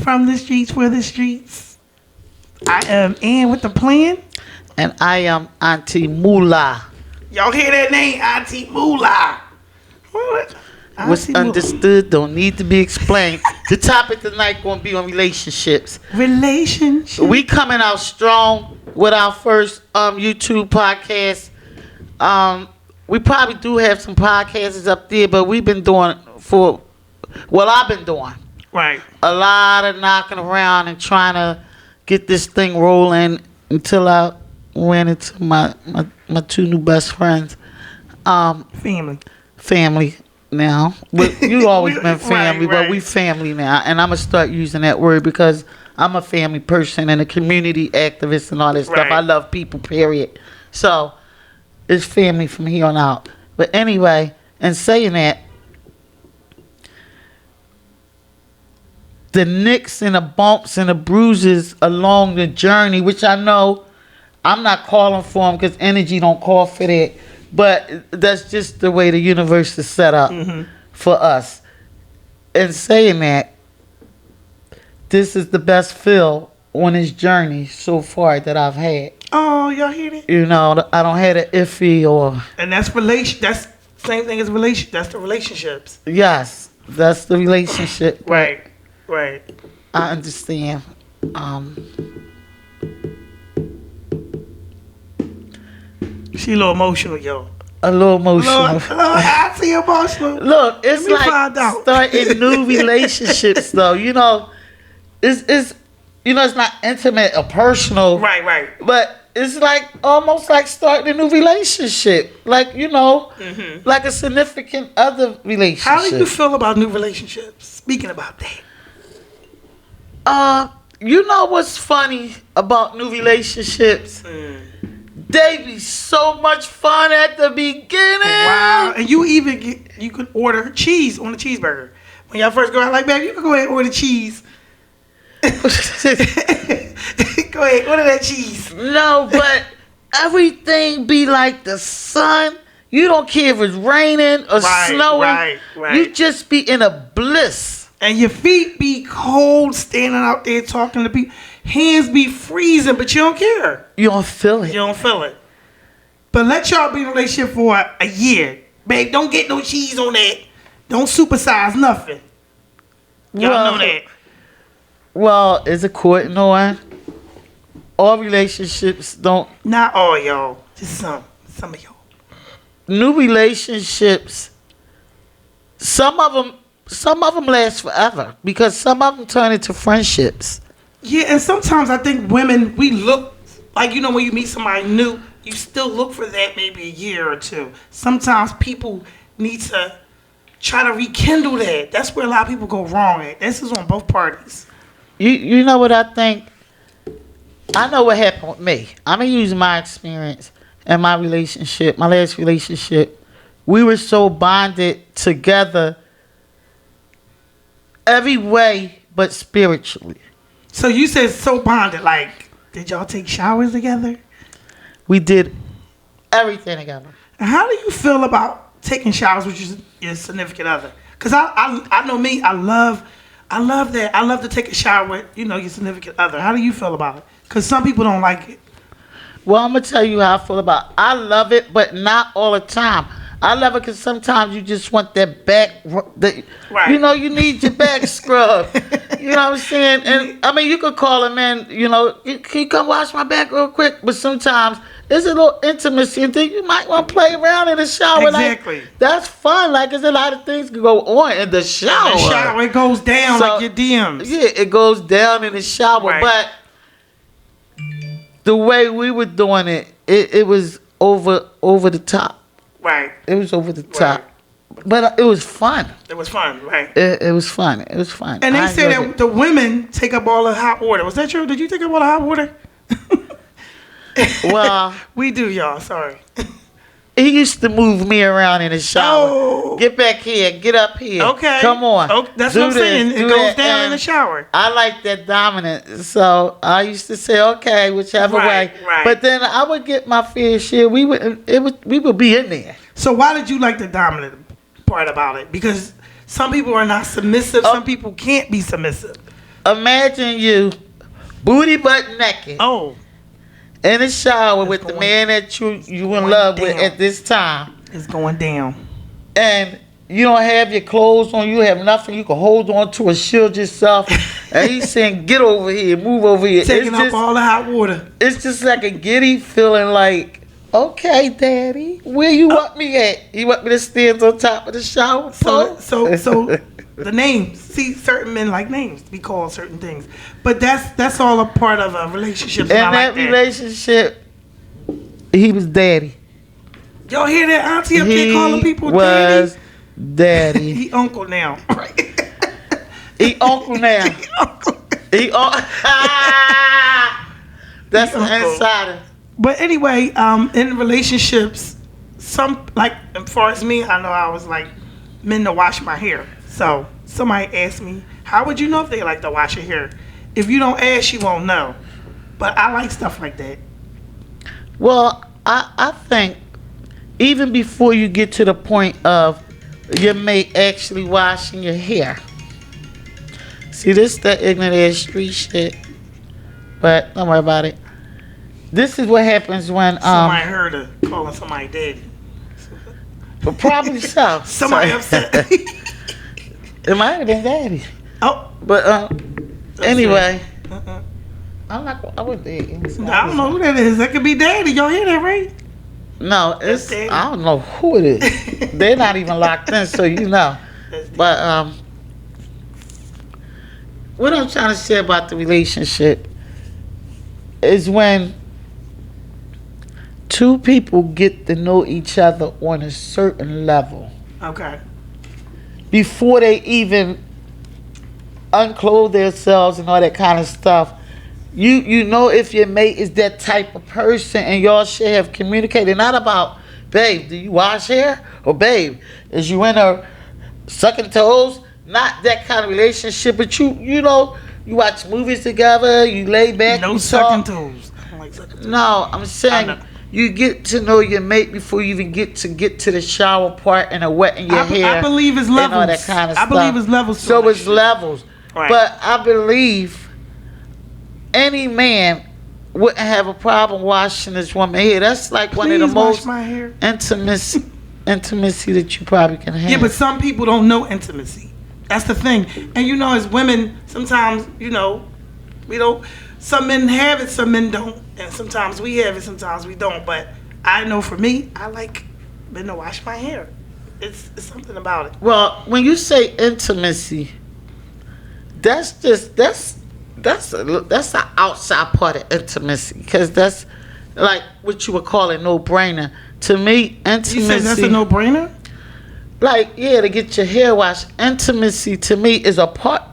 from the streets for the streets. I am Ann with the plan. And I am Auntie Mula. Y'all hear that name? Auntie Mula. What? What's understood don't need to be explained. The topic tonight going to be on relationships. Relationships. We coming out strong with our first YouTube podcast. We probably do have some podcasts up there, but we've been doing I've been doing. Right. A lot of knocking around and trying to get this thing rolling until I ran into my two new best friends. Family now. But you always been family, right. but we family now. And I'm going to start using that word because I'm a family person and a community activist and all that stuff. Right. I love people, period. So it's family from here on out. But anyway, and saying that, the nicks and the bumps and the bruises along the journey, which I know I'm not calling for them because energy don't call for that, but that's just the way the universe is set up for us. And saying that, this is the best feel on this journey so far that I've had. Oh, y'all hear that? You know, I don't have an iffy or... And that's same thing as relation. That's the relationships. Yes, that's the relationship. Right. I understand. She a little emotional, yo. A little emotional. I see emotional. Look, it's Let me find like out. starting new relationships, though. You know, it's not intimate or personal. Right. But it's like almost like starting a new relationship, like like a significant other relationship. How do you feel about new relationships? Speaking about that. You know what's funny about new relationships? They be so much fun at the beginning. Wow. And you could order cheese on a cheeseburger. When y'all first go out, like, babe, you can go ahead and order cheese. Go ahead, order that cheese. No, but everything be like the sun. You don't care if it's raining or snowing. Right. You just be in a bliss. And your feet be cold standing out there talking to people. Hands be freezing, but you don't care. You don't feel it. But let y'all be in a relationship for a year. Babe, don't get no cheese on that. Don't supersize nothing. Y'all know that. Well, is it courting on? All relationships don't. Not all y'all. Just some of y'all. New relationships, some of them last forever because some of them turn into friendships. Yeah, and sometimes I think women, we look like, when you meet somebody new, you still look for that maybe a year or two. Sometimes people need to try to rekindle that. That's where a lot of people go wrong at. This is on both parties. You know what I think? I know what happened with me. I'm going to use my experience and my last relationship. We were so bonded together every way but spiritually. So you said so bonded, like, did y'all take showers together? We did everything together. And how do you feel about taking showers with your significant other? Because I know me, I love that. I love to take a shower with, your significant other. How do you feel about it? Because some people don't like it. Well, I'm going to tell you how I feel about it. I love it, but not all the time. I love it because sometimes you just want that back. Right. You need your back scrub. You know what I'm saying? And I mean, you could call him in, can you come wash my back real quick? But sometimes there's a little intimacy and thing. You might want to play around in the shower. Exactly. Like, that's fun. Like, there's a lot of things can go on in the shower. It goes down like your DMs. Yeah, it goes down in the shower. Right. But the way we were doing it was over the top. Right. It was over the top. But it was fun. It was fun, right? It was fun. It was fun. And they say that the women take up all the hot water. Was that true? Did you take up all the hot water? Well, we do, y'all. Sorry. He used to move me around in the shower. Oh. Get back here. Get up here. Okay. Come on. Oh, that's what I'm saying. It goes down in the shower. I like that dominant. So I used to say, okay, whichever way. Right. But then I would get my fair share. We would be in there. So why did you like the dominant part about it? Because some people are not submissive. Some people can't be submissive. Imagine you booty butt naked Oh, in the shower It's with the going- man that you in going love with down. at this time, it's going down. and you don't have your clothes on, you have nothing you can hold on to or shield yourself, and he's saying, "Get over here, move over here." Taking up all the hot water. It's just like a giddy feeling, like, okay, Daddy, where you want me at? You want me to stand on top of the shower So, pole? so the names. See, certain men like names to be called certain things, but that's all a part of a relationship. In And I that like that. relationship, he was Daddy. Y'all hear that? Auntie up He there calling people was daddy. Daddy. He uncle now. Right. He uncle now. Uncle. He That's He an uncle. insider. But anyway, in relationships, some like as far as me, I know I was like men to wash my hair. So somebody asked me, how would you know if they like to wash your hair? If you don't ask, you won't know. But I like stuff like that. Well, I think even before you get to the point of your mate actually washing your hair. See, this is the ignorant ass street shit. But don't worry about it. This is what happens when Somebody heard her calling somebody daddy. but probably so. Somebody So- upset. It might have been Daddy. Oh, But anyway, uh-uh. I would I don't know who that is. That could be daddy. Y'all hear that, right? No, it's Daddy. I don't know who it is. They're not even locked in, so you know. That's daddy. But what I'm trying to say about the relationship is when two people get to know each other on a certain level Okay. before they even unclothe themselves and all that kind of stuff. You know if your mate is that type of person, and y'all should have communicated, not about, babe, do you wash hair? Or babe, is you in her sucking toes? Not that kind of relationship, but you know, you watch movies together, you lay back, No you sucking talk. toes. I don't like sucking toes. No, I'm I saying know. you get to know your mate before you even get to the shower part and the wetting your hair. I believe it's and levels. all that kind of I stuff. believe it's levels. to So it. it's levels. Right. But I believe any man wouldn't have a problem washing this woman hair. That's like one of the Please wash most my hair. intimacy that you probably can have. Yeah, but some people don't know intimacy. That's the thing. And you know, as women, sometimes, you know, we don't. Some men have it, some men don't. And sometimes we have it, sometimes we don't. But I know for me, I like men to wash my hair. It's something about it. Well, when you say intimacy, that's the outside part of intimacy, because that's like what you would call a no-brainer. To me, intimacy. You said that's a no-brainer? Like, yeah, to get your hair washed. Intimacy to me is a part.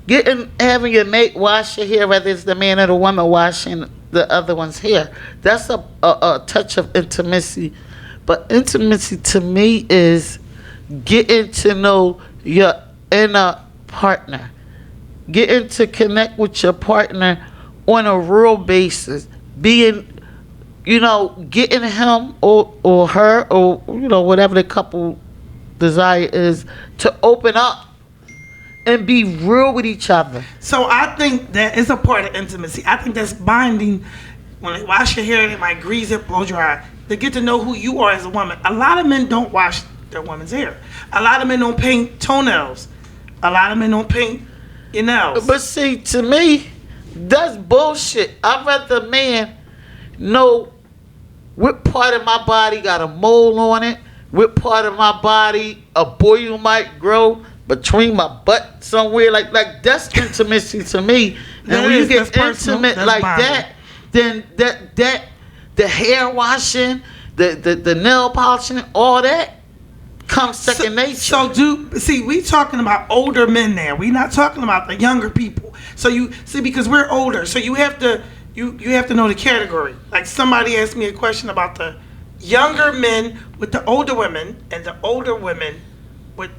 Having your mate wash your hair, whether it's the man or the woman washing the other one's hair, that's a touch of intimacy. But intimacy to me is getting to know your inner partner, getting to connect with your partner on a real basis, being, you know, getting him or her or, you know, whatever the couple desire is, to open up and be real with each other. So I think that is a part of intimacy. I think that's binding. When they wash your hair, they might grease it, blow dry. They get to know who you are as a woman. A lot of men don't wash their woman's hair. A lot of men don't paint toenails. A lot of men don't paint your nails. But see, to me, that's bullshit. I'd rather a man know what part of my body got a mole on it, what part of my body a boil might grow between my butt somewhere. Like that's intimacy to me. And That when you is, get that's personal, intimate that's like bonding. that, then that the hair washing, the nail polishing, all that comes second nature. So we talking about older men now. We not talking about the younger people. So you see, because we're older, so you have to you have to know the category. Like somebody asked me a question about the younger men with the older women and the older women with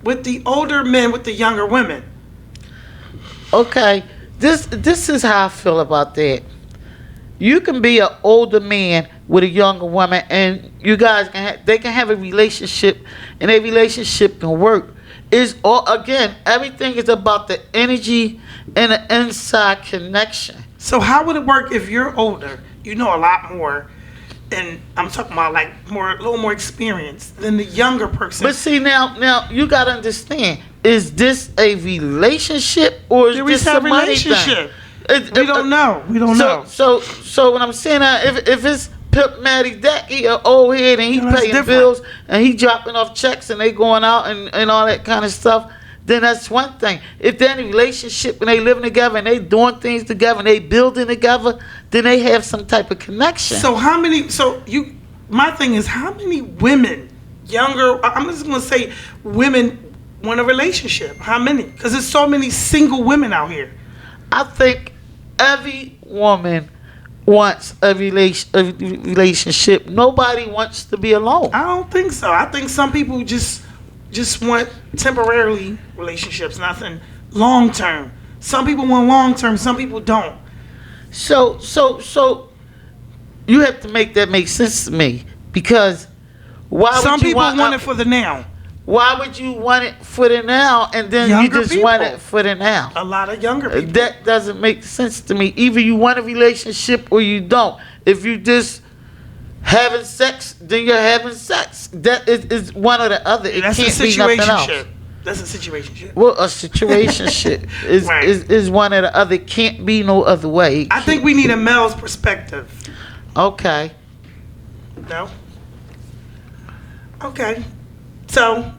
with the older men with the younger women. Okay, this is how I feel about that. You can be an older man with a younger woman, and you guys they can have a relationship, and a relationship can work It's all, again, everything is about the energy and the inside connection. So how would it work if you're older? You know a lot more, and I'm talking about like a little more experience than the younger person. But see, now you gotta understand: is this a relationship or is there this is a a money relationship. thing? We don't know. We don't know. So when I'm saying that, if it's Pimp Matty Deck, he an old head and he Yeah, that's paying different. bills and he dropping off checks and they going out and all that kind of stuff, then that's one thing. If they're in a relationship and they living together and they doing things together and they building together, then they have some type of connection. So how many? My thing is, how many women, younger? I'm just gonna say, women want a relationship. How many? Because there's so many single women out here. I think every woman wants a relationship. Nobody wants to be alone. I don't think so. I think some people just want temporarily relationships, nothing long term. Some people want long term. Some people don't. So you have to make that make sense to me, because why Some would you people want want it for the now. Why would you want it for the now and then Younger you just want people. it for the now? A lot of younger people. That doesn't make sense to me. Either you want a relationship or you don't. If you just having sex, then you're having sex. That is one or the other. It That's a can't be nothing else. situationship. That's a situationship. Well, a situationship Right. is one or the other. It can't be no other way. I think we need a male's perspective. Okay. No? Okay. So,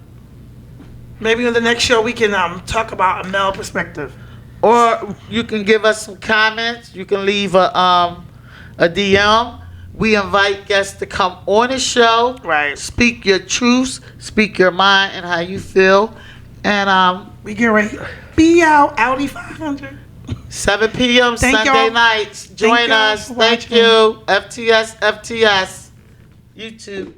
maybe on the next show we can talk about a male perspective. Or you can give us some comments. You can leave a DM. We invite guests to come on the show. Right. Speak your truths. Speak your mind and how you feel. And We get ready. Be out, Audi 500. 7 p.m. Thank Sunday y'all. nights. Thank Join y'all us. for Thank watching. you. FTS, FTS. YouTube.